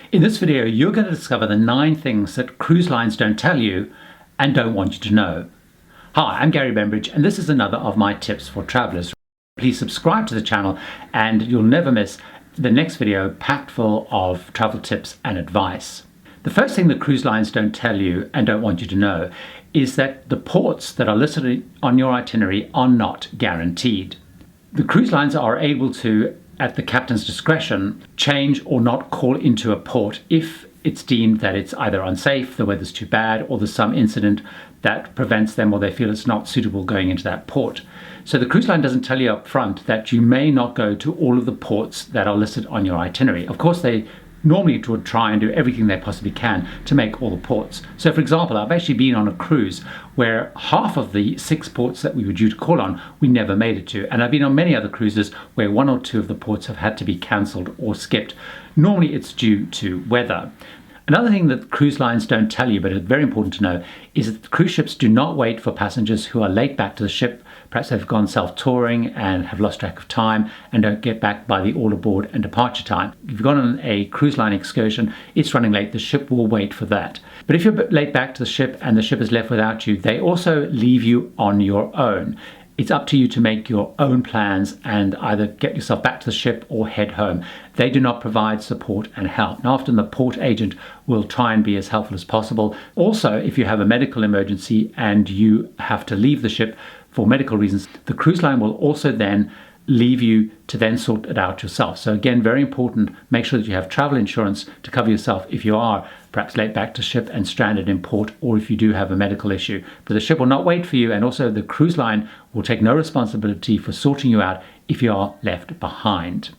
In this video, you're going to discover the 9 things that cruise lines don't tell you and don't want you to know. Hi, I'm Gary Bembridge, and this is another of my tips for travelers. Please subscribe to the channel and you'll never miss the next video packed full of travel tips and advice. The first thing that cruise lines don't tell you and don't want you to know is that the ports that are listed on your itinerary are not guaranteed. The cruise lines are able to, at the captain's discretion, change or not call into a port if it's deemed that it's either unsafe, the weather's too bad, or there's some incident that prevents them or they feel it's not suitable going into that port. So the cruise line doesn't tell you up front that you may not go to all of the ports that are listed on your itinerary. Of course, they normally would try and do everything they possibly can to make all the ports. So for example, I've actually been on a cruise where half of the 6 ports that we were due to call on, we never made it to. And I've been on many other cruises where 1 or 2 of the ports have had to be cancelled or skipped. Normally it's due to weather. Another thing that cruise lines don't tell you, but it's very important to know, is that cruise ships do not wait for passengers who are late back to the ship. Perhaps they've gone self-touring and have lost track of time and don't get back by the all-aboard and departure time. If you've gone on a cruise line excursion, it's running late, the ship will wait for that. But if you're late back to the ship and the ship is left without you, they also leave you on your own. It's up to you to make your own plans and either get yourself back to the ship or head home. They do not provide support and help. And often the port agent will try and be as helpful as possible. Also, if you have a medical emergency and you have to leave the ship for medical reasons, the cruise line will also then leave you to then sort it out yourself. So again, very important, make sure that you have travel insurance to cover yourself if you are perhaps late back to ship and stranded in port, or if you do have a medical issue. But the ship will not wait for you, and also the cruise line will take no responsibility for sorting you out if you are left behind.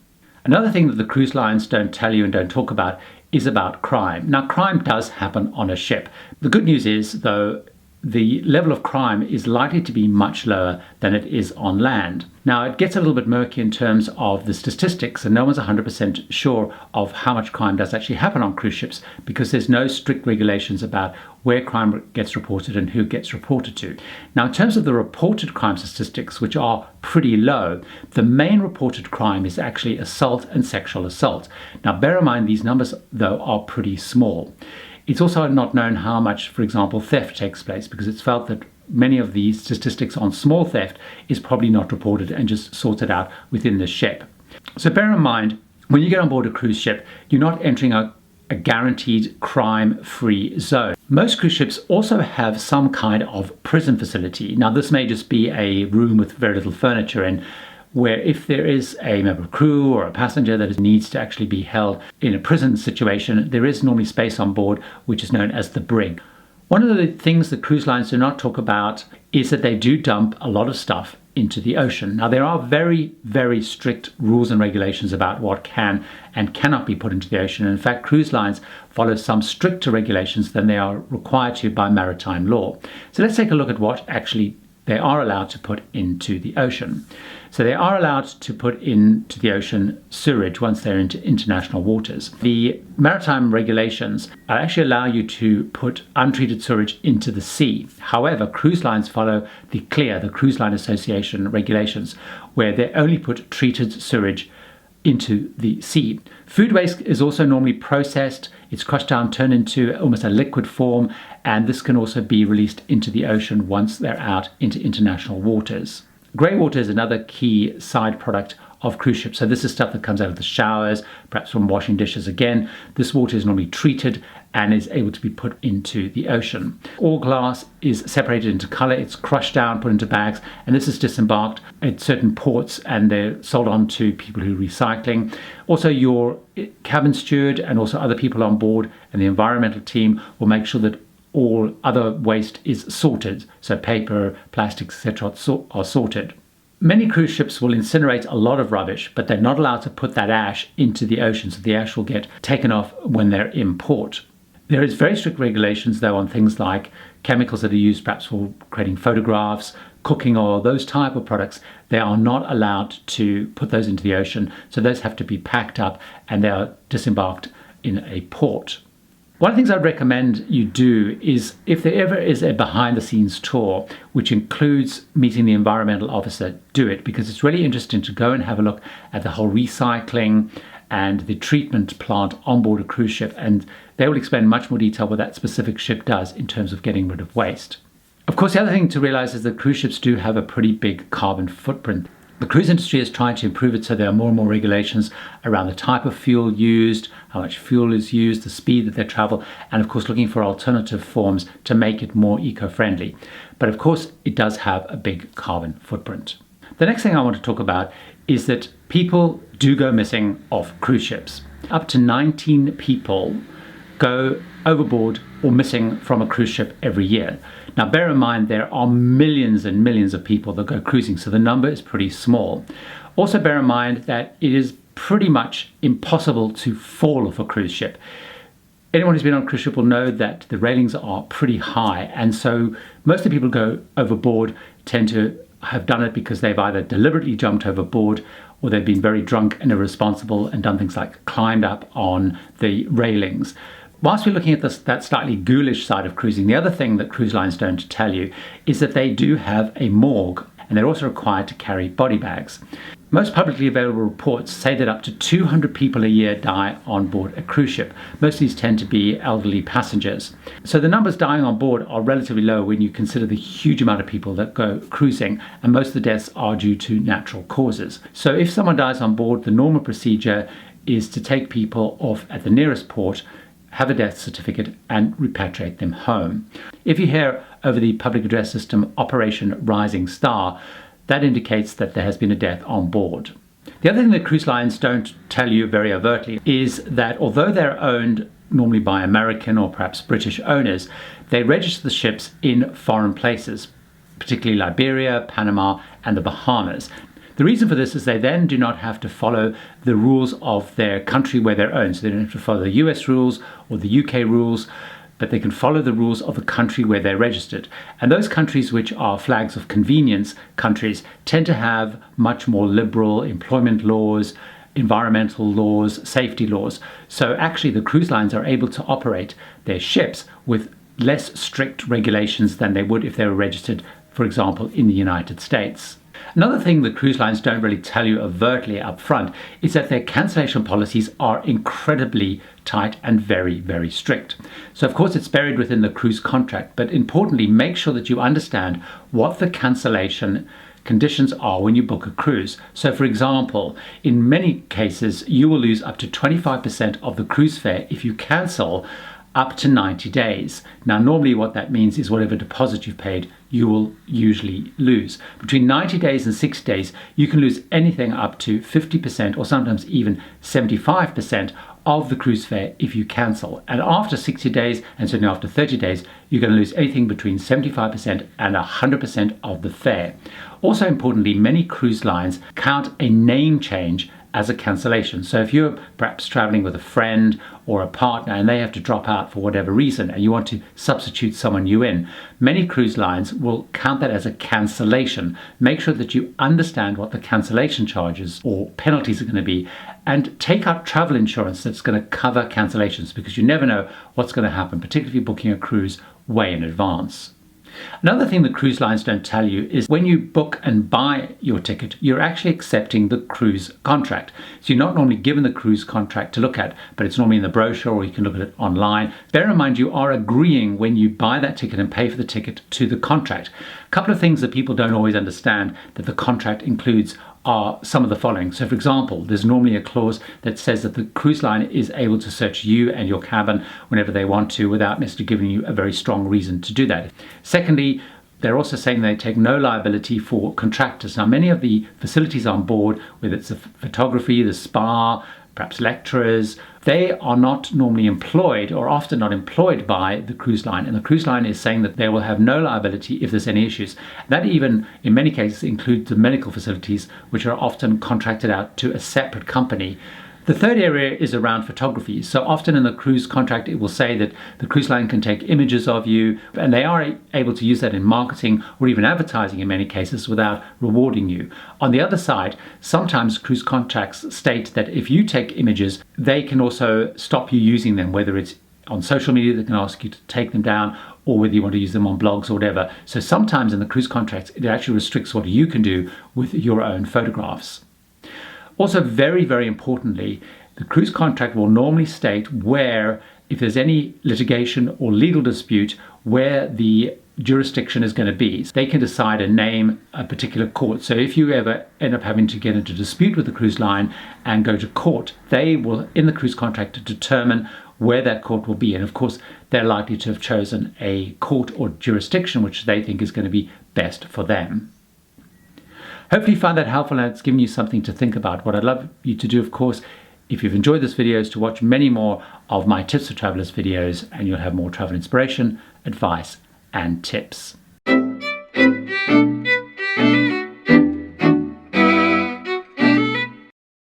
Another thing that the cruise lines don't tell you and don't talk about is about crime. Now, crime does happen on a ship. The good news is, though, the level of crime is likely to be much lower than it is on land. Now, it gets a little bit murky in terms of the statistics, and no one's 100% sure of how much crime does actually happen on cruise ships because there's no strict regulations about where crime gets reported and who gets reported to. Now, in terms of the reported crime statistics, which are pretty low, the main reported crime is actually assault and sexual assault. Now, bear in mind, these numbers, though, are pretty small. It's also not known how much, for example, theft takes place, because it's felt that many of the statistics on small theft is probably not reported and just sorted out within the ship. So bear in mind, when you get on board a cruise ship, you're not entering a guaranteed crime-free zone. Most cruise ships also have some kind of prison facility. Now, this may just be a room with very little furniture in, where if there is a member of crew or a passenger that needs to actually be held in a prison situation, there is normally space on board, which is known as the brig. One of the things that cruise lines do not talk about is that they do dump a lot of stuff into the ocean. Now, there are very, very strict rules and regulations about what can and cannot be put into the ocean. In fact, cruise lines follow some stricter regulations than they are required to by maritime law. So let's take a look at what actually they are allowed to put into the ocean. So they are allowed to put into the ocean sewage once they're into international waters. The maritime regulations actually allow you to put untreated sewage into the sea. However, cruise lines follow the CLIA, the Cruise Line Association regulations, where they only put treated sewage into the sea. Food waste is also normally processed. It's crushed down, turned into almost a liquid form, and this can also be released into the ocean once they're out into international waters. Grey water is another key side product of cruise ships. So this is stuff that comes out of the showers, perhaps from washing dishes. Again, this water is normally treated and is able to be put into the ocean. All glass is separated into colour, it's crushed down, put into bags, and this is disembarked at certain ports and they're sold on to people who are recycling. Also, your cabin steward and also other people on board and the environmental team will make sure that all other waste is sorted. So paper, plastics, etc. are sorted. Many cruise ships will incinerate a lot of rubbish, but they're not allowed to put that ash into the ocean, so the ash will get taken off when they're in port. There is very strict regulations, though, on things like chemicals that are used perhaps for creating photographs, cooking oil, those type of products. They are not allowed to put those into the ocean, so those have to be packed up and they are disembarked in a port. One of the things I'd recommend you do is, if there ever is a behind-the-scenes tour, which includes meeting the environmental officer, do it, because it's really interesting to go and have a look at the whole recycling and the treatment plant on board a cruise ship, and they will explain in much more detail what that specific ship does in terms of getting rid of waste. Of course, the other thing to realize is that cruise ships do have a pretty big carbon footprint. The cruise industry is trying to improve it, so there are more and more regulations around the type of fuel used, how much fuel is used, the speed that they travel, and of course looking for alternative forms to make it more eco-friendly. But of course, it does have a big carbon footprint. The next thing I want to talk about is that people do go missing off cruise ships. Up to 19 people go overboard or missing from a cruise ship every year. Now bear in mind there are millions and millions of people that go cruising, so the number is pretty small. Also bear in mind that it is pretty much impossible to fall off a cruise ship. Anyone who's been on a cruise ship will know that the railings are pretty high, and so most of the people who go overboard tend to have done it because they've either deliberately jumped overboard or they've been very drunk and irresponsible and done things like climbed up on the railings. Whilst we're looking at that slightly ghoulish side of cruising, the other thing that cruise lines don't tell you is that they do have a morgue, and they're also required to carry body bags. Most publicly available reports say that up to 200 people a year die on board a cruise ship. Most of these tend to be elderly passengers. So the numbers dying on board are relatively low when you consider the huge amount of people that go cruising, and most of the deaths are due to natural causes. So if someone dies on board, the normal procedure is to take people off at the nearest port, have a death certificate, and repatriate them home. If you hear over the public address system Operation Rising Star, that indicates that there has been a death on board. The other thing that cruise lines don't tell you very overtly is that although they're owned normally by American or perhaps British owners, they register the ships in foreign places, particularly Liberia, Panama, and the Bahamas. The reason for this is they then do not have to follow the rules of their country where they're owned. So they don't have to follow the US rules or the UK rules, but they can follow the rules of the country where they're registered. And those countries which are flags of convenience countries tend to have much more liberal employment laws, environmental laws, safety laws. So actually the cruise lines are able to operate their ships with less strict regulations than they would if they were registered, for example, in the United States. Another thing that cruise lines don't really tell you overtly up front is that their cancellation policies are incredibly tight and very, very strict. So of course it's buried within the cruise contract, but importantly, make sure that you understand what the cancellation conditions are when you book a cruise. So for example, in many cases, you will lose up to 25% of the cruise fare if you cancel up to 90 days. Now, normally what that means is whatever deposit you've paid, you will usually lose. Between 90 days and 60 days, you can lose anything up to 50% or sometimes even 75% of the cruise fare if you cancel. And after 60 days, and certainly after 30 days, you're going to lose anything between 75% and 100% of the fare. Also importantly, many cruise lines count a name change as a cancellation. So if you're perhaps traveling with a friend or a partner and they have to drop out for whatever reason and you want to substitute someone new in, many cruise lines will count that as a cancellation. Make sure that you understand what the cancellation charges or penalties are going to be, and take out travel insurance that's going to cover cancellations, because you never know what's going to happen, particularly if you're booking a cruise way in advance. Another thing that cruise lines don't tell you is when you book and buy your ticket, you're actually accepting the cruise contract. So you're not normally given the cruise contract to look at, but it's normally in the brochure or you can look at it online. Bear in mind, you are agreeing when you buy that ticket and pay for the ticket to the contract. A couple of things that people don't always understand that the contract includes are some of the following. So for example, there's normally a clause that says that the cruise line is able to search you and your cabin whenever they want to without necessarily giving you a very strong reason to do that. Secondly, they're also saying they take no liability for contractors. Now, many of the facilities on board, whether it's the photography, the spa, perhaps lecturers, they are not normally employed or often not employed by the cruise line. And the cruise line is saying that they will have no liability if there's any issues. That even, in many cases, includes the medical facilities, which are often contracted out to a separate company. The third area is around photography. So often in the cruise contract, it will say that the cruise line can take images of you, and they are able to use that in marketing or even advertising in many cases without rewarding you. On the other side, sometimes cruise contracts state that if you take images, they can also stop you using them, whether it's on social media, they can ask you to take them down, or whether you want to use them on blogs or whatever. So sometimes in the cruise contracts, it actually restricts what you can do with your own photographs. Also, very, very importantly, The cruise contract will normally state where, if there's any litigation or legal dispute, where the jurisdiction is going to be. They can decide and name a particular court. So if you ever end up having to get into dispute with the cruise line and go to court, they will, in the cruise contract, determine where that court will be. And of course, they're likely to have chosen a court or jurisdiction which they think is going to be best for them. Hopefully you found that helpful and it's given you something to think about. What I'd love you to do, of course, if you've enjoyed this video, is to watch many more of my Tips for Travelers videos, and you'll have more travel inspiration, advice, and tips.